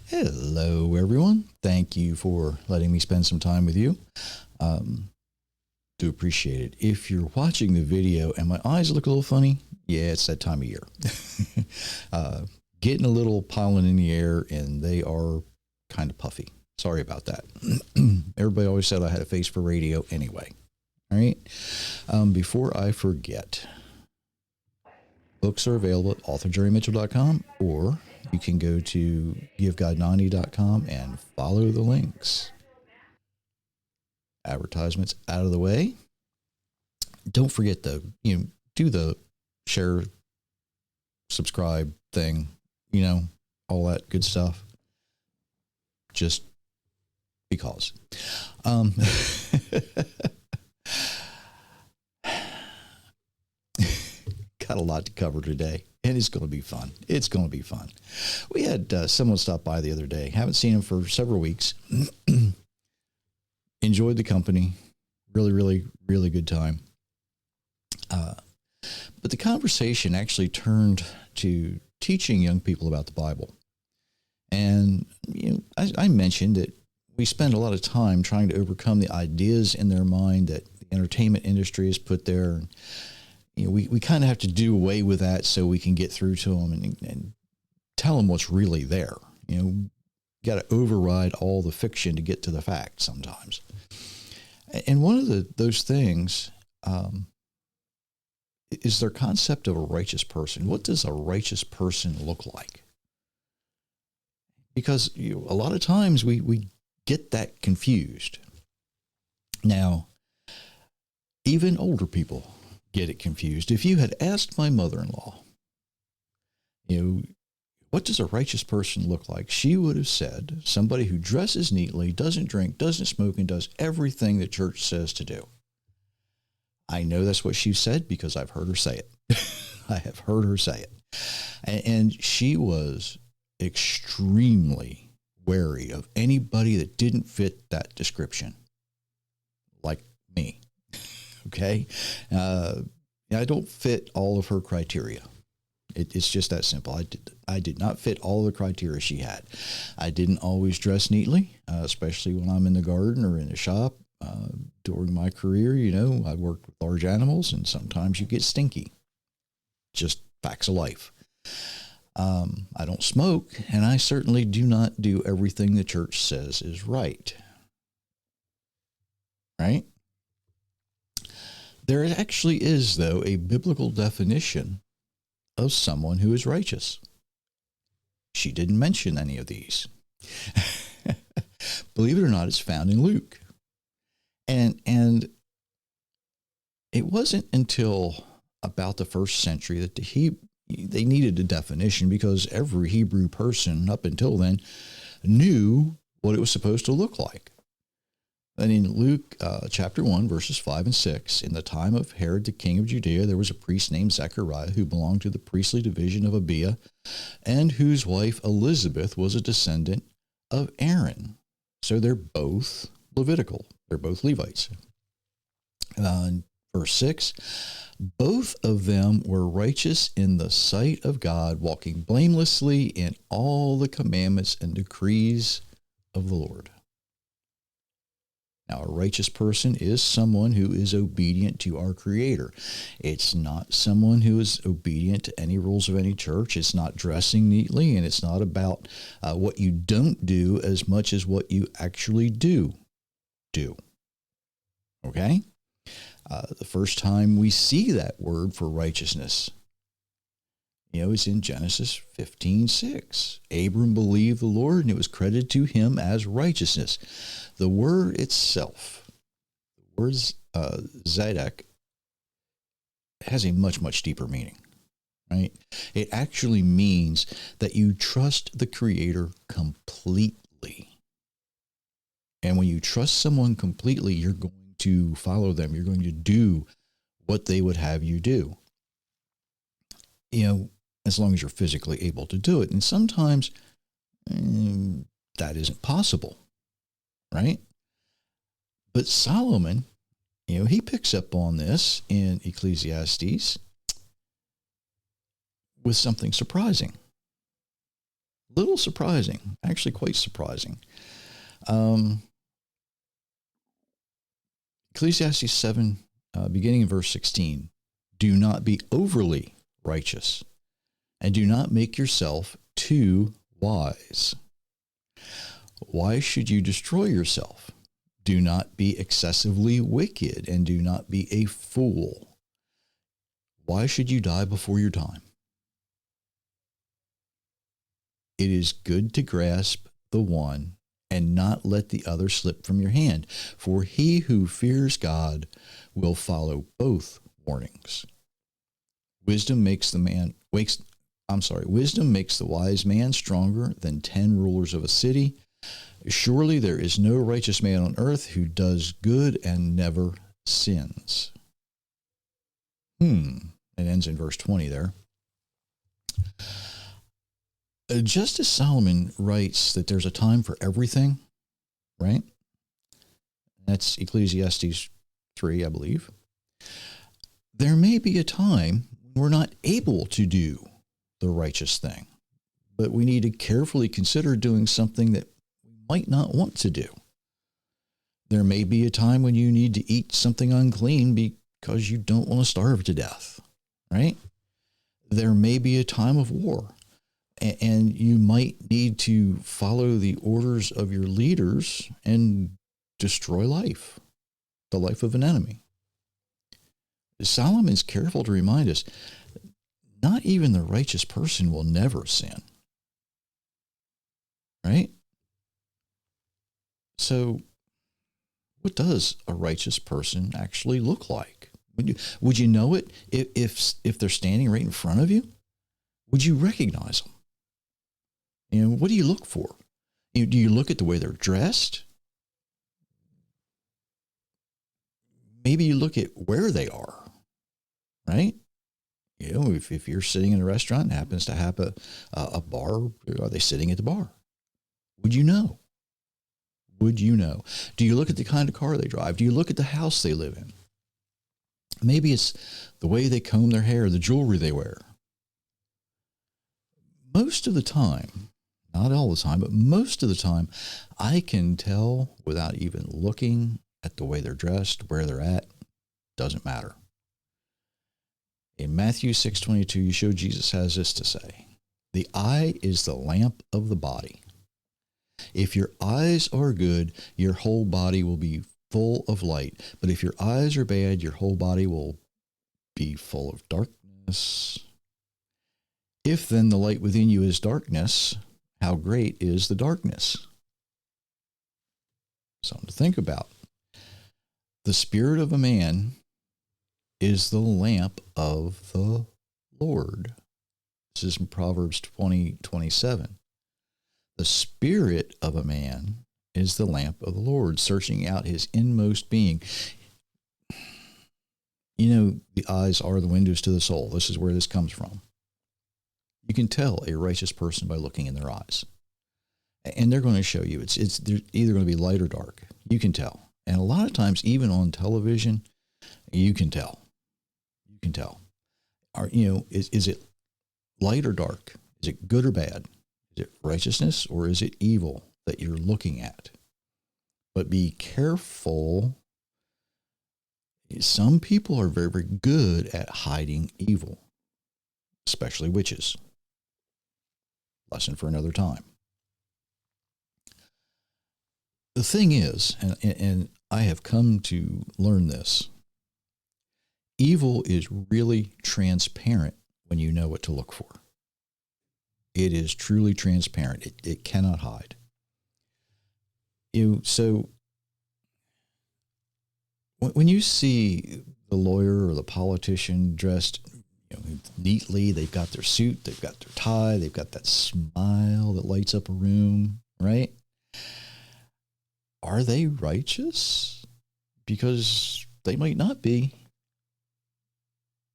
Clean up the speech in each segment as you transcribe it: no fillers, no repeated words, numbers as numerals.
Hello, everyone. Thank you for letting me spend some time with you. Do appreciate it. If you're watching the video and my eyes look a little funny, yeah, it's that time of year. Getting a little pollen in the air, and they are kind of puffy. Sorry about that. Everybody always said I had a face for radio anyway. All right. Before I forget, books are available at authorjerrymitchell.com, or you can go to giveguide90.com and follow the links. Advertisements out of the way. Don't forget though, do the share, subscribe thing, all that good stuff. Just because. Got a lot to cover today, and it's going to be fun. It's going to be fun. We had someone stop by the other day. Haven't seen him for several weeks. Enjoyed the company. Really, really, really good time. But the conversation actually turned to teaching young people about the Bible. And I mentioned that we spend a lot of time trying to overcome the ideas in their mind that the entertainment industry has put there. We kind of have to do away with that so we can get through to them and tell them what's really there. Got to override all the fiction to get to the facts sometimes. And one of those things is their concept of a righteous person. What does a righteous person look like? Because a lot of times we get that confused. Now, even older people get it confused. If you had asked my mother-in-law, what does a righteous person look like? She would have said somebody who dresses neatly, doesn't drink, doesn't smoke, and does everything the church says to do. I know that's what she said because I've heard her say it. I have heard her say it. And she was extremely wary of anybody that didn't fit that description, like me. Okay? I don't fit all of her criteria. It's just that simple. I did not fit all of the criteria she had. I didn't always dress neatly, especially when I'm in the garden or in the shop. During my career, I worked with large animals, and sometimes you get stinky. Just facts of life. I don't smoke, and I certainly do not do everything the church says is right. Right? There actually is, though, a biblical definition of someone who is righteous. She didn't mention any of these. Believe it or not, it's found in Luke. And it wasn't until about the first century that they needed a definition, because every Hebrew person up until then knew what it was supposed to look like. And in Luke chapter 1, verses 5 and 6, in the time of Herod the king of Judea, there was a priest named Zechariah who belonged to the priestly division of Abiah, and whose wife Elizabeth was a descendant of Aaron. So they're both Levitical. They're both Levites. Verse 6, both of them were righteous in the sight of God, walking blamelessly in all the commandments and decrees of the Lord. Now, a righteous person is someone who is obedient to our Creator. It's not someone who is obedient to any rules of any church. It's not dressing neatly, and it's not about what you don't do as much as what you actually do. Okay? The first time we see that word for righteousness, is in Genesis 15:6. Abram believed the Lord, and it was credited to him as righteousness. The word itself, the word Zadok, has a much, much deeper meaning, right? It actually means that you trust the Creator completely. And when you trust someone completely, you're going to follow them. You're going to do what they would have you do. As long as you're physically able to do it. And sometimes that isn't possible, right? But Solomon, he picks up on this in Ecclesiastes with something surprising. Little surprising, actually quite surprising. Um, Ecclesiastes 7, beginning in verse 16, do not be overly righteous, and do not make yourself too wise. Why should you destroy yourself? Do not be excessively wicked, and do not be a fool. Why should you die before your time? It is good to grasp the one and not let the other slip from your hand, for he who fears God will follow both warnings. Wisdom makes the wise man stronger than 10 rulers of a city. Surely there is no righteous man on earth who does good and never sins. It ends in verse 20 there. Just as Solomon writes that there's a time for everything, right? That's Ecclesiastes 3, I believe. There may be a time when we're not able to do the righteous thing, but we need to carefully consider doing something that we might not want to do. There may be a time when you need to eat something unclean because you don't want to starve to death, right? There may be a time of war, and you might need to follow the orders of your leaders and destroy life, the life of an enemy. Solomon's careful to remind us, not even the righteous person will never sin. Right? So, what does a righteous person actually look like? Would you know it if they're standing right in front of you? Would you recognize them? What do you look for? Do you look at the way they're dressed? Maybe you look at where they are, right? If you're sitting in a restaurant and happens to have a bar, are they sitting at the bar? Would you know? Would you know? Do you look at the kind of car they drive? Do you look at the house they live in? Maybe it's the way they comb their hair, the jewelry they wear. Most of the time, not all the time, but most of the time, I can tell without even looking at the way they're dressed, where they're at. Doesn't matter. In Matthew 6:22, you show Jesus has this to say: the eye is the lamp of the body. If your eyes are good, your whole body will be full of light. But if your eyes are bad, your whole body will be full of darkness. If then the light within you is darkness, how great is the darkness? Something to think about. The spirit of a man is the lamp of the Lord. This is in Proverbs 20:27. The spirit of a man is the lamp of the Lord, searching out his inmost being. The eyes are the windows to the soul. This is where this comes from. You can tell a righteous person by looking in their eyes. And they're going to show you. They're either going to be light or dark. You can tell. And a lot of times, even on television, you can tell. You can tell. Is it light or dark? Is it good or bad? Is it righteousness or is it evil that you're looking at? But be careful. Some people are very, very good at hiding evil, especially witches. Lesson for another time. The thing is, and I have come to learn this, evil is really transparent when you know what to look for. It is truly transparent. It cannot hide. So when you see the lawyer or the politician dressed neatly, they've got their suit, they've got their tie, they've got that smile that lights up a room, right? Are they righteous? Because they might not be.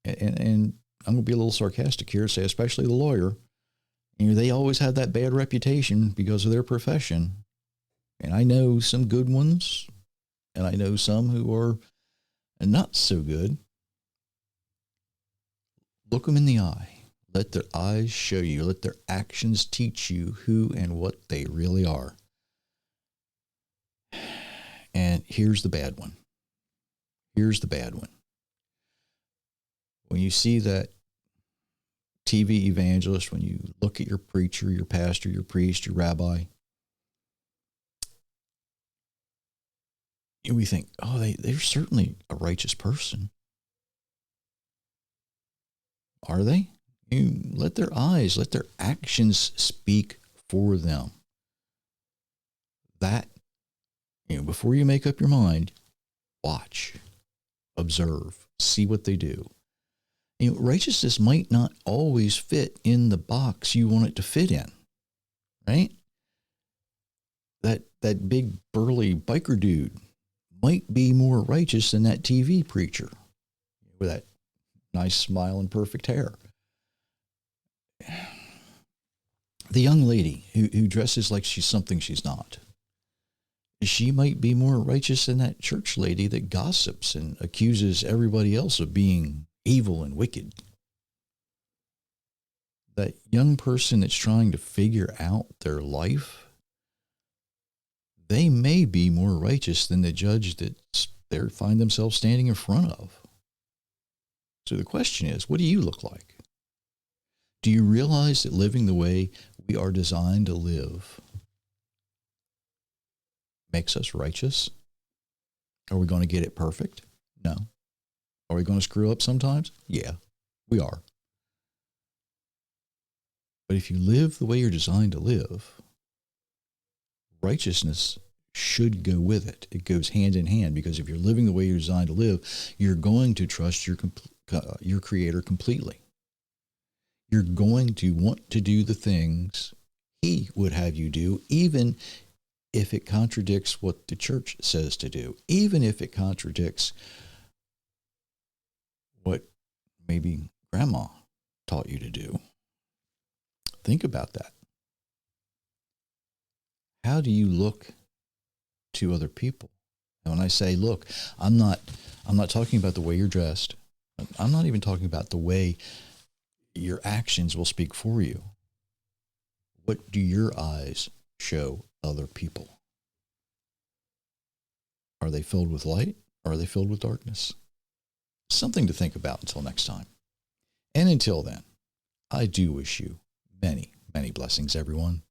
And I'm going to be a little sarcastic here, say especially the lawyer. They always have that bad reputation because of their profession. And I know some good ones, and I know some who are not so good. Look them in the eye. Let their eyes show you. Let their actions teach you who and what they really are. And here's the bad one. Here's the bad one. When you see that TV evangelist, when you look at your preacher, your pastor, your priest, your rabbi, we think, oh, they're certainly a righteous person. Are they? You let their eyes, let their actions speak for them. That, before you make up your mind, watch, observe, see what they do. Righteousness might not always fit in the box you want it to fit in, right? That big burly biker dude might be more righteous than that TV preacher with that nice smile and perfect hair. The young lady who dresses like she's something she's not, she might be more righteous than that church lady that gossips and accuses everybody else of being evil and wicked. That young person that's trying to figure out their life, they may be more righteous than the judge that they find themselves standing in front of. So the question is, what do you look like? Do you realize that living the way we are designed to live makes us righteous? Are we going to get it perfect? No. Are we going to screw up sometimes? Yeah, we are. But if you live the way you're designed to live, righteousness should go with it. It goes hand in hand, because if you're living the way you're designed to live, you're going to trust your Creator completely. You're going to want to do the things He would have you do, even if it contradicts what the church says to do, even if it contradicts what maybe grandma taught you to do. Think about that. How do you look to other people? And when I say look, I'm not talking about the way you're dressed. I'm not even talking about the way your actions will speak for you. What do your eyes show other people? Are they filled with light, or are they filled with darkness? Something to think about until next time. And until then, I do wish you many, many blessings, everyone.